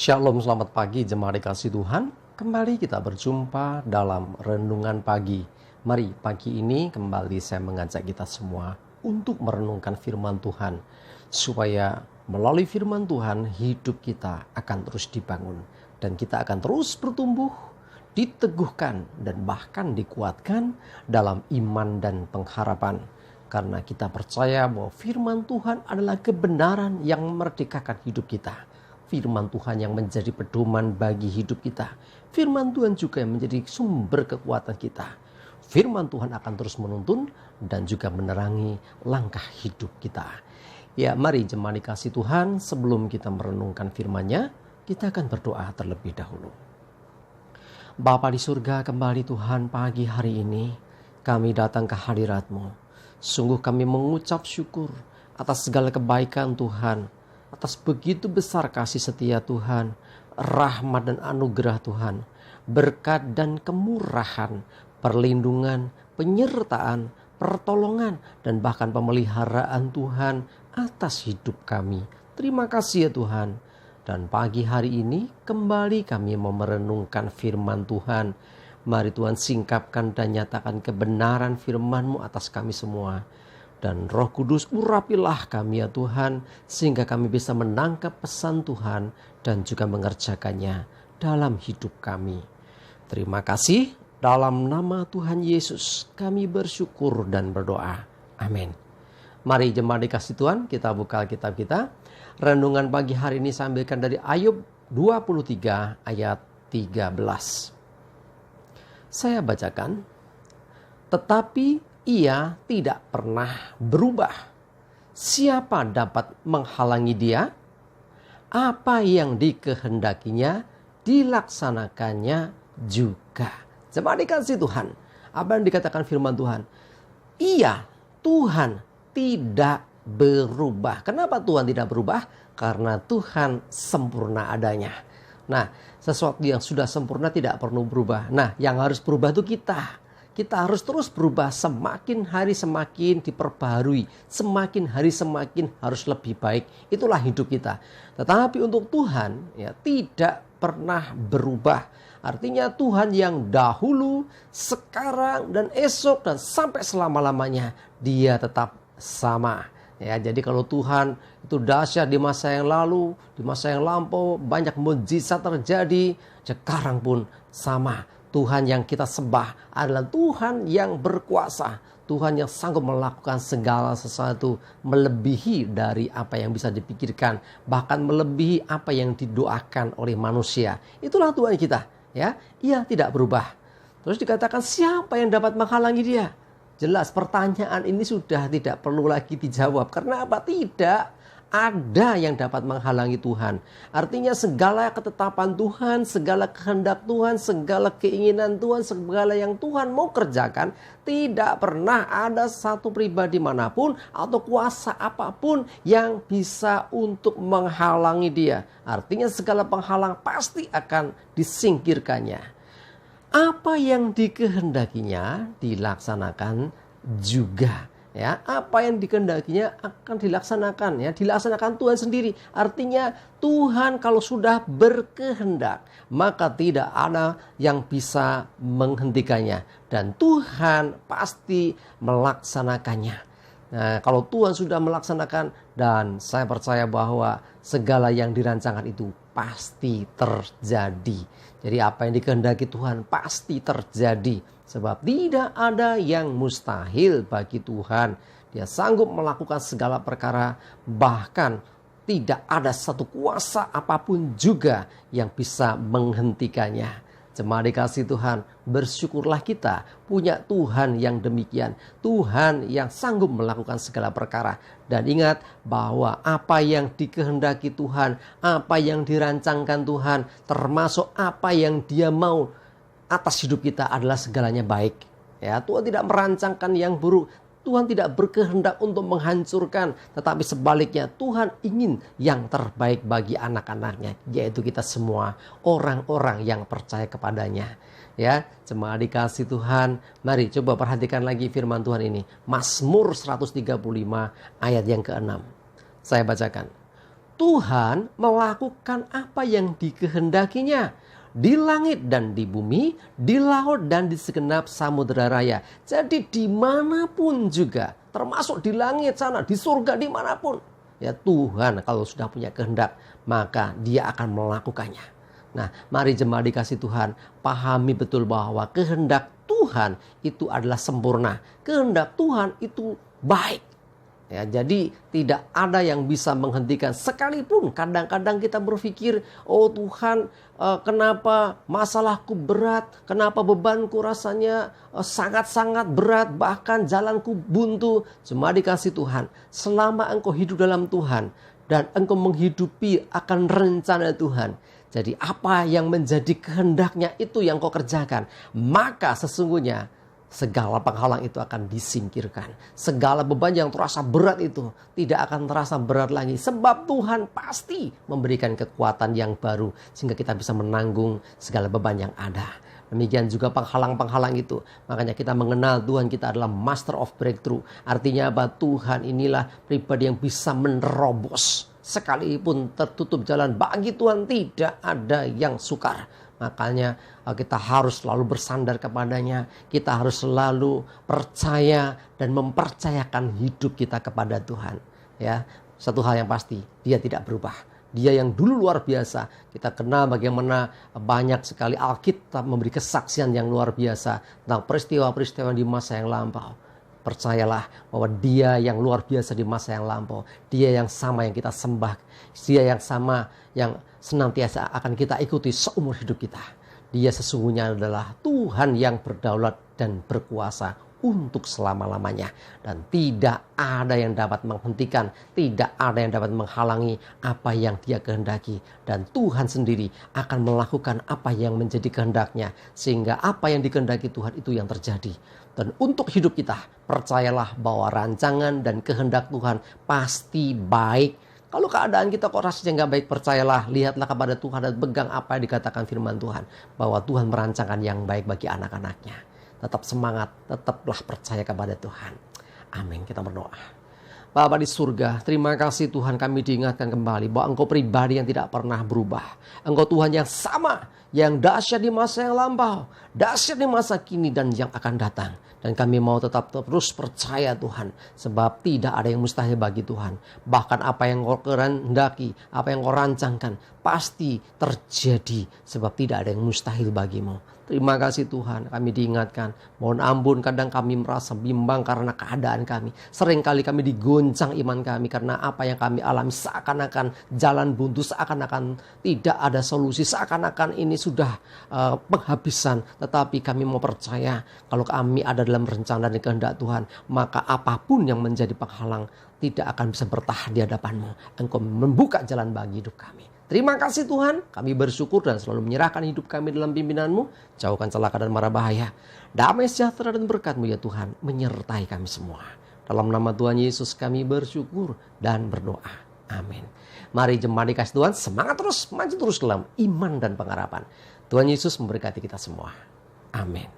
Shalom, selamat pagi jemaat dikasih Tuhan. Kembali kita berjumpa dalam renungan pagi. Mari pagi ini kembali saya mengajak kita semua untuk merenungkan firman Tuhan. Supaya melalui firman Tuhan hidup kita akan terus dibangun. Dan kita akan terus bertumbuh, diteguhkan dan bahkan dikuatkan dalam iman dan pengharapan. Karena kita percaya bahwa firman Tuhan adalah kebenaran yang memerdekakan hidup kita. Firman Tuhan yang menjadi pedoman bagi hidup kita. Firman Tuhan juga yang menjadi sumber kekuatan kita. Firman Tuhan akan terus menuntun dan juga menerangi langkah hidup kita. Ya, mari jemaat dikasih Tuhan, sebelum kita merenungkan firman-Nya, kita akan berdoa terlebih dahulu. Bapa di surga, kembali Tuhan pagi hari ini kami datang ke hadirat-Mu. Sungguh kami mengucap syukur atas segala kebaikan Tuhan, atas begitu besar kasih setia Tuhan, rahmat dan anugerah Tuhan, berkat dan kemurahan, perlindungan, penyertaan, pertolongan, dan bahkan pemeliharaan Tuhan atas hidup kami. Terima kasih ya Tuhan. Dan pagi hari ini kembali kami mau merenungkan firman Tuhan. Mari Tuhan singkapkan dan nyatakan kebenaran firman-Mu atas kami semua. Dan Roh Kudus urapilah kami ya Tuhan, sehingga kami bisa menangkap pesan Tuhan dan juga mengerjakannya dalam hidup kami. Terima kasih, dalam nama Tuhan Yesus kami bersyukur dan berdoa. Amin. Mari jemaat dikasih Tuhan, kita buka Alkitab kita. Renungan pagi hari ini saya ambilkan dari Ayub 23 ayat 13. Saya bacakan, tetapi ia tidak pernah berubah. Siapa dapat menghalangi dia? Apa yang dikehendakinya dilaksanakannya juga. Jemaat dikasih Tuhan, apa yang dikatakan firman Tuhan? Ia, Tuhan, tidak berubah. Kenapa Tuhan tidak berubah? Karena Tuhan sempurna adanya. Nah, sesuatu yang sudah sempurna tidak perlu berubah. Nah, yang harus berubah itu kita. Kita harus terus berubah, semakin hari semakin diperbaharui, semakin hari semakin harus lebih baik. Itulah hidup kita. Tetapi untuk Tuhan ya tidak pernah berubah. Artinya Tuhan yang dahulu, sekarang dan esok dan sampai selama-lamanya dia tetap sama. Ya, jadi kalau Tuhan itu dahsyat di masa yang lalu, di masa yang lampau, banyak mukjizat terjadi, sekarang pun sama. Tuhan yang kita sembah adalah Tuhan yang berkuasa. Tuhan yang sanggup melakukan segala sesuatu melebihi dari apa yang bisa dipikirkan. Bahkan melebihi apa yang didoakan oleh manusia. Itulah Tuhan kita. Ya, ia tidak berubah. Terus dikatakan siapa yang dapat menghalangi dia? Jelas pertanyaan ini sudah tidak perlu lagi dijawab. Karena apa? Tidak ada yang dapat menghalangi Tuhan. Artinya segala ketetapan Tuhan, segala kehendak Tuhan, segala keinginan Tuhan, segala yang Tuhan mau kerjakan, tidak pernah ada satu pribadi manapun atau kuasa apapun yang bisa untuk menghalangi dia. Artinya segala penghalang pasti akan disingkirkannya. Apa yang dikehendakinya dilaksanakan juga. Ya, apa yang dikehendakinya akan dilaksanakan, ya, dilaksanakan Tuhan sendiri. Artinya Tuhan kalau sudah berkehendak, maka tidak ada yang bisa menghentikannya dan Tuhan pasti melaksanakannya. Nah, kalau Tuhan sudah melaksanakan, dan saya percaya bahwa segala yang dirancangkan itu pasti terjadi. Jadi apa yang dikehendaki Tuhan pasti terjadi. Sebab tidak ada yang mustahil bagi Tuhan. Dia sanggup melakukan segala perkara. Bahkan tidak ada satu kuasa apapun juga yang bisa menghentikannya. Jemaat dikasih Tuhan, bersyukurlah kita punya Tuhan yang demikian. Tuhan yang sanggup melakukan segala perkara. Dan ingat bahwa apa yang dikehendaki Tuhan, apa yang dirancangkan Tuhan, termasuk apa yang Dia mau atas hidup kita adalah segalanya baik. Ya, Tuhan tidak merancangkan yang buruk. Tuhan tidak berkehendak untuk menghancurkan, tetapi sebaliknya Tuhan ingin yang terbaik bagi anak-anaknya, yaitu kita semua, orang-orang yang percaya kepadanya. Ya, jemaat dikasih Tuhan, mari coba perhatikan lagi firman Tuhan ini. Mazmur 135 ayat yang ke-6. Saya bacakan. Tuhan melakukan apa yang dikehendakinya di langit dan di bumi, di laut dan di segenap samudera raya. Jadi dimanapun juga, termasuk di langit sana, di surga, dimanapun. Ya Tuhan kalau sudah punya kehendak, maka Dia akan melakukannya. Nah, mari jemaat dikasih Tuhan, pahami betul bahwa kehendak Tuhan itu adalah sempurna. Kehendak Tuhan itu baik. Ya, jadi tidak ada yang bisa menghentikan. Sekalipun kadang-kadang kita berpikir, oh Tuhan, kenapa masalahku berat, kenapa bebanku rasanya sangat-sangat berat, bahkan jalanku buntu. Cuma dikasih Tuhan, selama engkau hidup dalam Tuhan dan engkau menghidupi akan rencana Tuhan, jadi apa yang menjadi kehendaknya itu yang kau kerjakan, maka sesungguhnya segala penghalang itu akan disingkirkan. Segala beban yang terasa berat itu tidak akan terasa berat lagi. Sebab Tuhan pasti memberikan kekuatan yang baru sehingga kita bisa menanggung segala beban yang ada. Demikian juga penghalang-penghalang itu. Makanya kita mengenal Tuhan kita adalah master of breakthrough. Artinya apa? Tuhan inilah pribadi yang bisa menerobos. Sekalipun tertutup jalan, bagi Tuhan tidak ada yang sukar. Makanya kita harus selalu bersandar kepadanya. Kita harus selalu percaya dan mempercayakan hidup kita kepada Tuhan. Ya, satu hal yang pasti, Dia tidak berubah. Dia yang dulu luar biasa. Kita kenal bagaimana banyak sekali Alkitab memberi kesaksian yang luar biasa tentang peristiwa-peristiwa di masa yang lampau. Percayalah bahwa Dia yang luar biasa di masa yang lampau. Dia yang sama yang kita sembah. Dia yang sama yang senantiasa akan kita ikuti seumur hidup kita. Dia sesungguhnya adalah Tuhan yang berdaulat dan berkuasa untuk selama-lamanya. Dan tidak ada yang dapat menghentikan, tidak ada yang dapat menghalangi apa yang Dia kehendaki. Dan Tuhan sendiri akan melakukan apa yang menjadi kehendaknya. Sehingga apa yang dikehendaki Tuhan itu yang terjadi. Dan untuk hidup kita, percayalah bahwa rancangan dan kehendak Tuhan pasti baik. Kalau keadaan kita kok rasanya nggak baik, percayalah, lihatlah kepada Tuhan dan pegang apa yang dikatakan firman Tuhan. Bahwa Tuhan merancangkan yang baik bagi anak-anaknya. Tetap semangat, tetaplah percaya kepada Tuhan. Amin, kita berdoa. Bapa di surga, terima kasih Tuhan, kami diingatkan kembali bahwa Engkau pribadi yang tidak pernah berubah. Engkau Tuhan yang sama, yang dahsyat di masa yang lampau, dahsyat di masa kini dan yang akan datang. Dan kami mau tetap terus percaya Tuhan, sebab tidak ada yang mustahil bagi Tuhan. Bahkan apa yang Kau kehendaki, apa yang Kau rancangkan, pasti terjadi, sebab tidak ada yang mustahil bagimu. Terima kasih Tuhan, kami diingatkan. Mohon ampun kadang kami merasa bimbang karena keadaan kami. Seringkali kami digoncang iman kami karena apa yang kami alami seakan-akan jalan buntu, seakan-akan tidak ada solusi, seakan-akan ini sudah penghabisan. Tetapi kami mau percaya kalau kami ada dalam rencana dan kehendak Tuhan, maka apapun yang menjadi penghalang tidak akan bisa bertahan di hadapan-Mu. Engkau membuka jalan bagi hidup kami. Terima kasih Tuhan, kami bersyukur dan selalu menyerahkan hidup kami dalam pimpinan-Mu. Jauhkan celaka dan mara bahaya. Damai sejahtera dan berkat-Mu ya Tuhan, menyertai kami semua. Dalam nama Tuhan Yesus kami bersyukur dan berdoa. Amin. Mari jemaat dikasih Tuhan, semangat terus, maju terus dalam iman dan pengharapan. Tuhan Yesus memberkati kita semua. Amin.